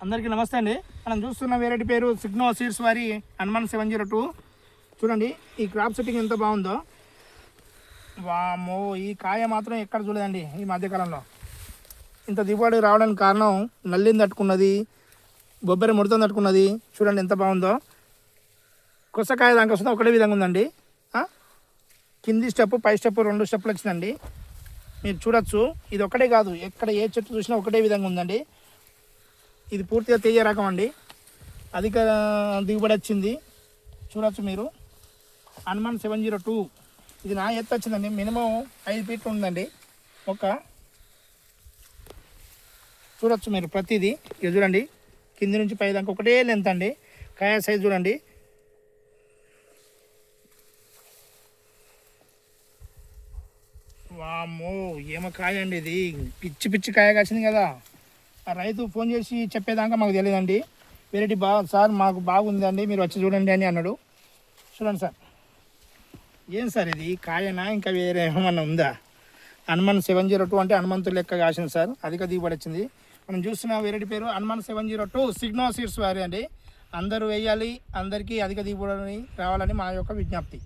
అందరికీ నమస్తే అండి. మనం చూస్తున్న వెరైటీ పేరు సిగ్నో సీడ్స్ వారి హనుమాన్ 702. చూడండి ఈ క్రాప్ సెట్టింగ్ ఎంత బాగుందో. వామో, ఈ కాయ మాత్రం ఎక్కడ చూడదండి ఈ మధ్యకాలంలో. ఇంత దిగుబడి రావడానికి కారణం నల్లిని తట్టుకున్నది, బొబ్బరి ముడతను తట్టుకున్నది. చూడండి ఎంత బాగుందో. కొసకాయ దానికి వస్తుంది ఒకటే విధంగా ఉందండి. కింది స్టెప్ పై స్టెప్ 2 స్టెప్పులు వచ్చిందండి. మీరు చూడొచ్చు. ఇది ఒకటే కాదు, ఎక్కడ ఏ చెట్టు చూసినా ఒకటే విధంగా ఉందండి. ఇది పూర్తిగా తేజ రకం అండి. అధిక దిగుబడి వచ్చింది. చూడొచ్చు మీరు. హనుమాన్ 702 ఇది నా ఎత్తు వచ్చిందండి. మినిమం 5 ఫీట్లు ఉందండి మొక్క. చూడొచ్చు మీరు ప్రతిదీ. ఇది చూడండి కింది నుంచి పై దాకా ఒకటే లెంత్ అండి. కాయ సైజు చూడండి. వామ్మో, ఏమ కాయ అండి ఇది. పిచ్చి పిచ్చి కాయ కాసింది కదా. ఆ రైతు ఫోన్ చేసి చెప్పేదాకా మాకు తెలియదండి. వెరైటీ సార్ మాకు బాగుందండి, మీరు వచ్చి చూడండి అని అన్నాడు. చూడండి సార్, ఏం సార్ ఇది కాయనా ఇంకా వేరే ఏమన్నా ఉందా? హనుమాన్ 702 అంటే హనుమంతుడు లెక్క కాసింది సార్. అధిక దిగుబడి వచ్చింది. మనం చూస్తున్న వెరైటీ పేరు హనుమాన్ 702 సిగ్నో సీడ్స్ వారి అండి. అందరూ వేయాలి, అందరికీ అధిక దిగుబడి రావాలని మా యొక్క విజ్ఞప్తి.